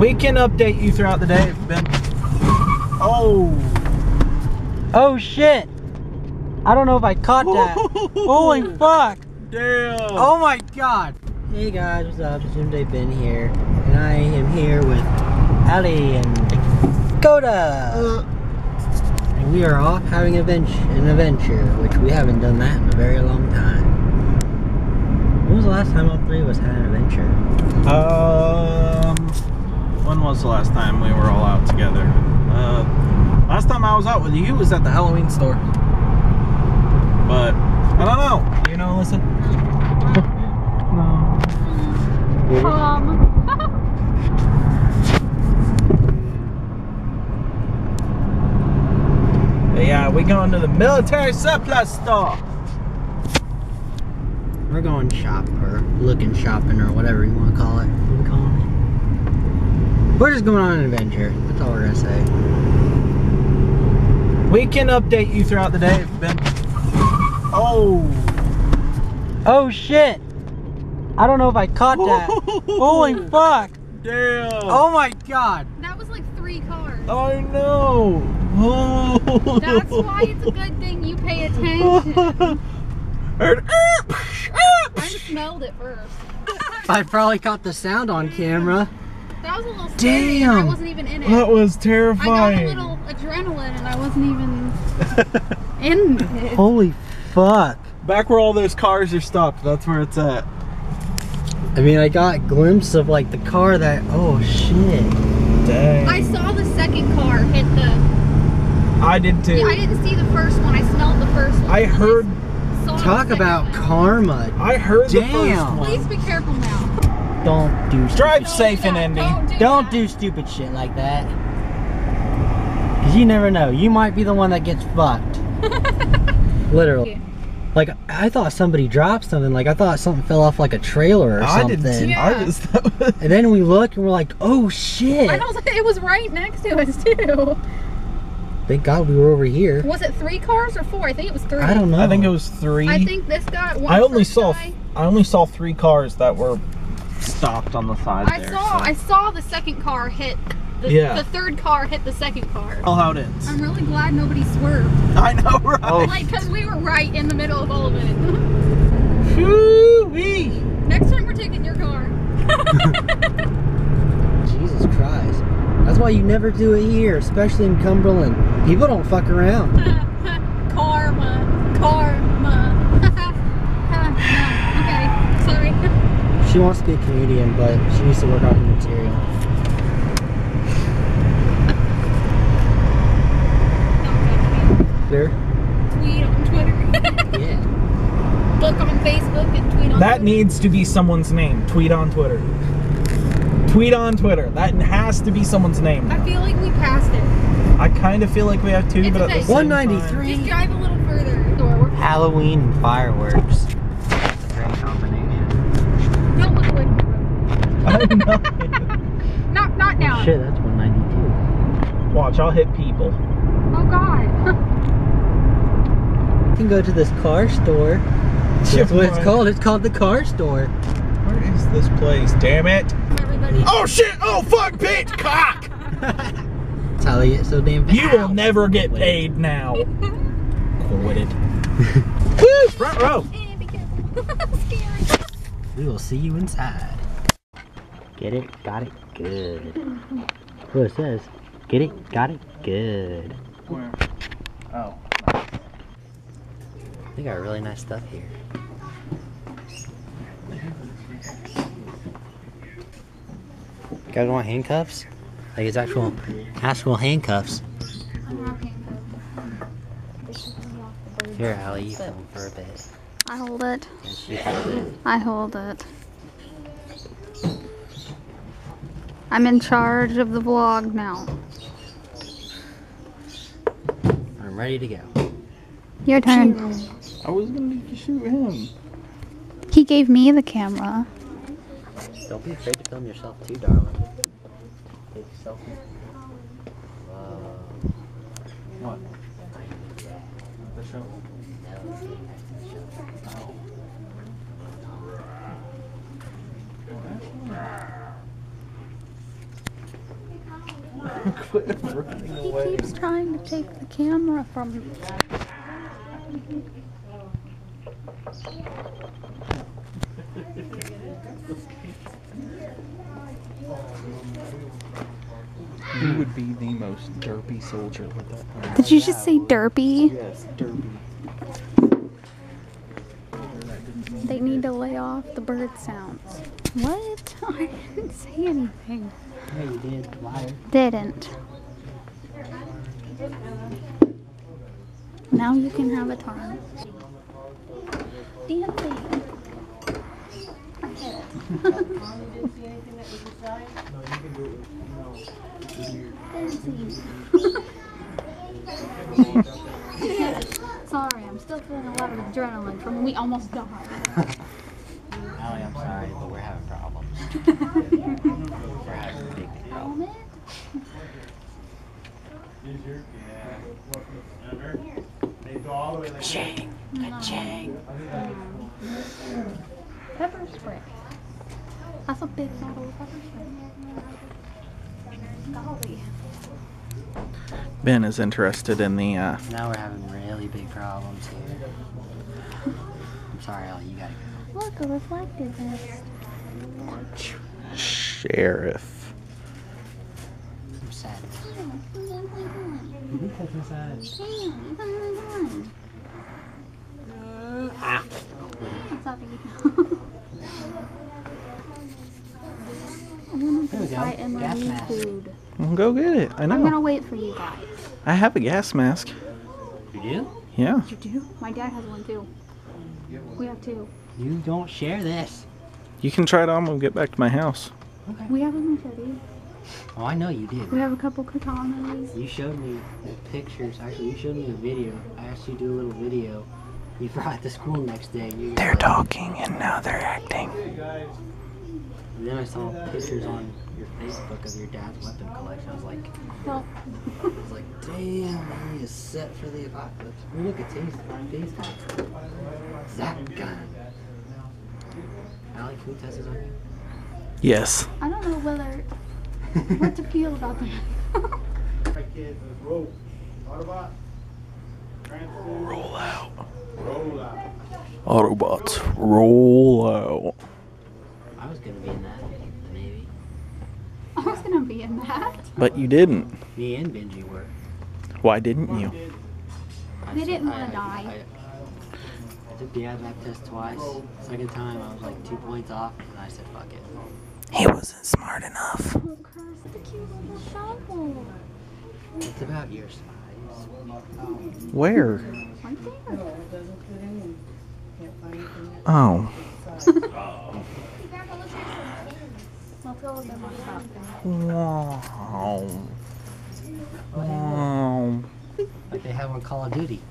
We can update you throughout the day, Ben. Oh shit! I don't know if I caught that. Holy fuck! Damn! Oh my god! Hey guys, what's up? It's Ben here, and I am here with Aly and Dakota. And we are off having an adventure, which we haven't done that in a very long time. When was the last time all three of us had an adventure? When was the last time we were all out together? Last time I was out with you was at the Halloween store. But, I don't know. You know, listen? No. But yeah, we going to the military surplus store. We're going shop, or looking shopping, or whatever you want to call it. What are we calling it? We're just going on an adventure. That's all we're gonna say. We can update you throughout the day, Ben. Oh shit! I don't know if I caught that. Holy fuck! Damn! Oh my god! That was like 3 cars. I know! That's why it's a good thing you pay attention. I smelled it first. I probably caught the sound on camera. That was a little scary. Damn! I wasn't even in it. That was terrifying. I got a little adrenaline and I wasn't even in it. Holy fuck! Back where all those cars are stopped, that's where it's at. I mean, I got a glimpse of like the car that. Oh shit! Dang. I saw the second car hit the. I did too. Yeah, I didn't see the first one. I smelled the first one. I heard. Talk about karma. I heard the first Damn. one. Please be careful now. Don't do. Drive safe in Indy. Don't do stupid shit like that. Cause you never know. You might be the one that gets fucked. Literally. Like, I thought somebody dropped something. Like, I thought something fell off like a trailer or something. I didn't. Yeah. I just thought. And then we look and we're like, oh shit. I know, it was right next to us too. Thank God we were over here. Was it 3 cars or 4? I think it was 3. I don't know. I think it was 3. I think this guy. I only saw 3 cars that were stopped on the side there. I saw the second car hit. The third car hit the second car. Oh, how it ends. I'm really glad nobody swerved. I know, right? Oh. Like, because we were right in the middle of all of it. Whoo-wee. Next time we're taking your car. Jesus Christ. That's why you never do it here, especially in Cumberland. People don't fuck around. Karma. Okay, sorry. She wants to be a comedian, but she needs to work on her material. Clear? Tweet on Twitter. Yeah. Look on Facebook and tweet on That Twitter. needs to be someone's name. Tweet on Twitter. Tweet on Twitter. That has to be someone's name. I feel like we passed it. I kind of feel like we have to, It's but at the okay. same 193. Just drive a little further. Halloween and fireworks. That's a great combination. Don't look away from the road. time. Not now. Shit, that's 192. Watch, I'll hit people. Oh God. You can go to this car store. That's what it's called. It's called the car store. Where is this place? Damn it! Everybody. Oh shit! Oh fuck, bitch! Cock! That's how they get so damn You will never get paid now. Quitted. Woo! Front row. Hey, be careful. Scary. We will see you inside. Get it? Got it? Good. What it says. Get it? Got it? Good. Where? Oh. They got really nice stuff here. You guys want handcuffs? Like it's actual handcuffs. Here, Aly, you film for a bit. I hold it. Yes, you hold it. I hold it. I'm in charge of the vlog now. I'm ready to go. Your turn. I was gonna shoot him. He gave me the camera. Don't be afraid to film yourself too, darling. Take a selfie. What? The show? Quit running He away. keeps trying to take the camera from me. You would be the most derpy soldier with that. Did you just say derpy? Yes, derpy. They need to lay off the bird sounds. What? I didn't say anything. Yeah, you did, liar. Didn't. Now you can have a turn. Dancing. I hit it. Sorry, I'm still feeling a lot of adrenaline from when we almost died. Aly, I'm sorry, but we're having problems. We're having big problems. Chang, ka-chang. Pepper spray. That's a big bottle of pepper spray. Golly. Ben is interested in the Now we're having really big problems here. I'm sorry, Aly, you gotta go. Look, a reflective vest. sheriff. I'm sad. I'm gonna There we go. try and Gas release mask. food. Well, go get it. I I'm gonna know. wait for you guys. I have a gas mask. You do? Yeah. You do? My dad has one too. We have two. You don't share this. You can try it on when we get back to my house. Okay. We have a machete. Oh, I know you did. We have a couple katanas. You showed me the pictures. Actually, you showed me a video. I asked you to do a little video. You brought it to school next day. They're talking and now they're acting. And then I saw pictures on your Facebook of your dad's weapon collection. I was like, Well, damn, he is set for the apocalypse. We look at these guys. Zap gun. Aly, can we test this on you? Yes. I don't know whether what to feel about them. Roll out. Autobots, roll out. I was gonna be in that, the Navy. I was gonna be in that. But you didn't. Me and Benji were. Why didn't you? They didn't want to die. I took the AdVac test twice. Second time, I was like 2 points off, and I said, fuck it. He wasn't smart enough. Look, Chris, the cute little shovel. It's about your size. Where? Right there. Oh. Let's go look at my shop. Wow. Wow. Like they have on Call of Duty.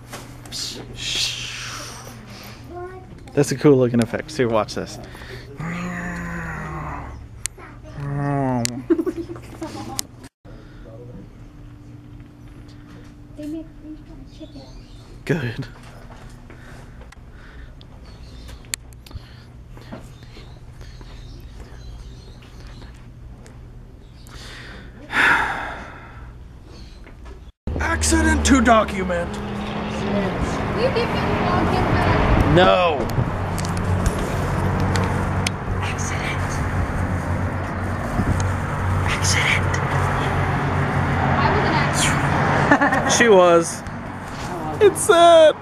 That's a cool looking effect. See, watch this. They make freeze-dried chicken. Good. Accident to document. Will you give me the login back? No. I was an accident. She was. It's sad.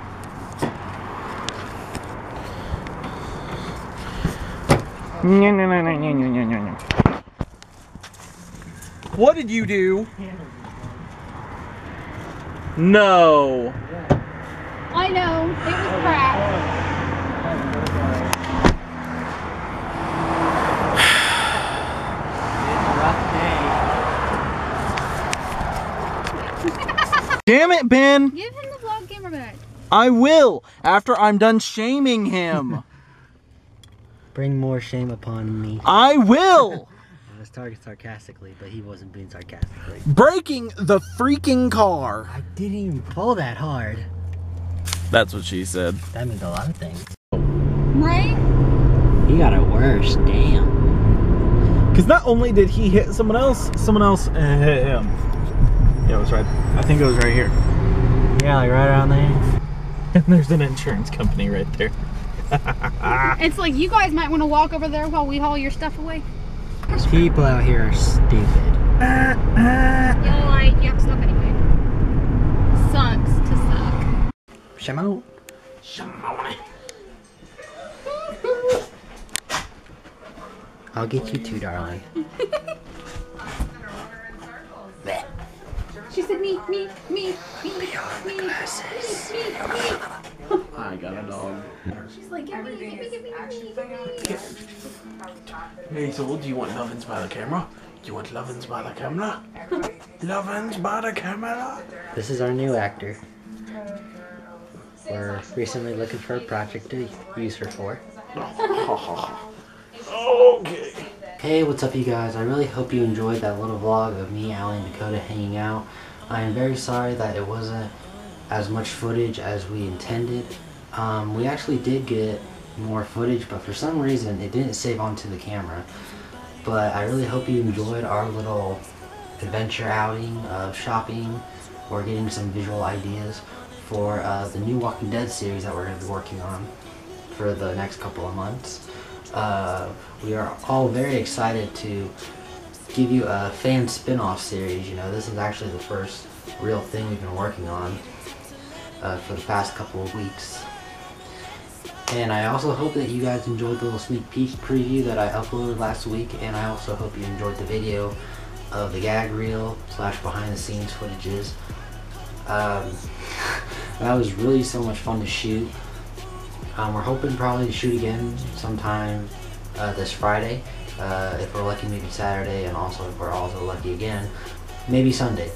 What did you do? No. I know, it was cracked. Damn it, Ben. Give him the vlog camera back. I will after I'm done shaming him. Bring more shame upon me. I will. I was talking sarcastically, but he wasn't being sarcastically. Breaking the freaking car. I didn't even pull that hard. That's what she said. That means a lot of things. Right? He got it worse, damn. Because not only did he hit someone else hit him. Yeah, it was right. I think it was right here. Yeah, like right around there. And there's an insurance company right there. It's like, you guys might want to walk over there while we haul your stuff away. People out here are stupid. Yellow light, you have to stop anyway. Sucks to suck. Shimon. I'll get you too, darling. She said me. I got a dog. She's like, give me. Hey, so do you want lovin's by the camera? Do you want lovin's by the camera? Lovin's by the camera? This is our new actor. We're recently looking for a project to use her for. Okay. Hey, what's up you guys? I really hope you enjoyed that little vlog of me, Aly, and Dakota hanging out. I am very sorry that it wasn't as much footage as we intended. We actually did get more footage, but for some reason it didn't save onto the camera. But I really hope you enjoyed our little adventure outing of shopping or getting some visual ideas for the new Walking Dead series that we're going to be working on for the next couple of months. We are all very excited to give you a fan spin-off series. You know, this is actually the first real thing we've been working on for the past couple of weeks. And I also hope that you guys enjoyed the little sneak peek preview that I uploaded last week, and I also hope you enjoyed the video of the gag reel / behind the scenes footages. That was really so much fun to shoot. We're hoping probably to shoot again sometime this Friday, if we're lucky maybe Saturday, and also if we're also lucky again, maybe Sunday.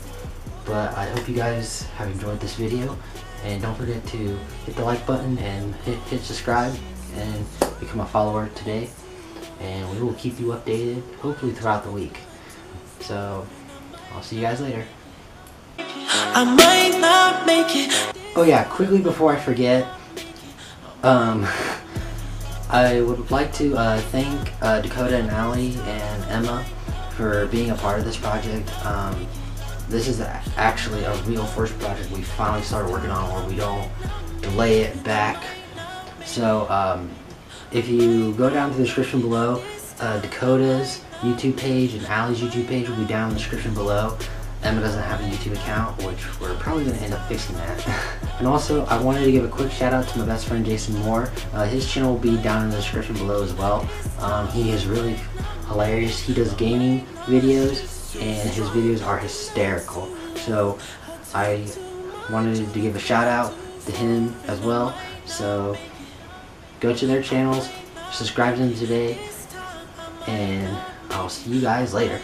But I hope you guys have enjoyed this video, and don't forget to hit the like button and hit subscribe and become a follower today, and we will keep you updated hopefully throughout the week. So I'll see you guys later. I might not make it. Oh yeah, quickly before I forget, I would like to thank Dakota and Aly and Emma for being a part of this project. This is actually a real first project we finally started working on where we don't delay it back. So if you go down to the description below, Dakota's YouTube page and Aly's YouTube page will be down in the description below. Emma doesn't have a YouTube account, which we're probably going to end up fixing that. And also, I wanted to give a quick shout out to my best friend Jason Moore. His channel will be down in the description below as well. He is really hilarious. He does gaming videos, and his videos are hysterical. So I wanted to give a shout out to him as well. So go to their channels, subscribe to them today, and I'll see you guys later.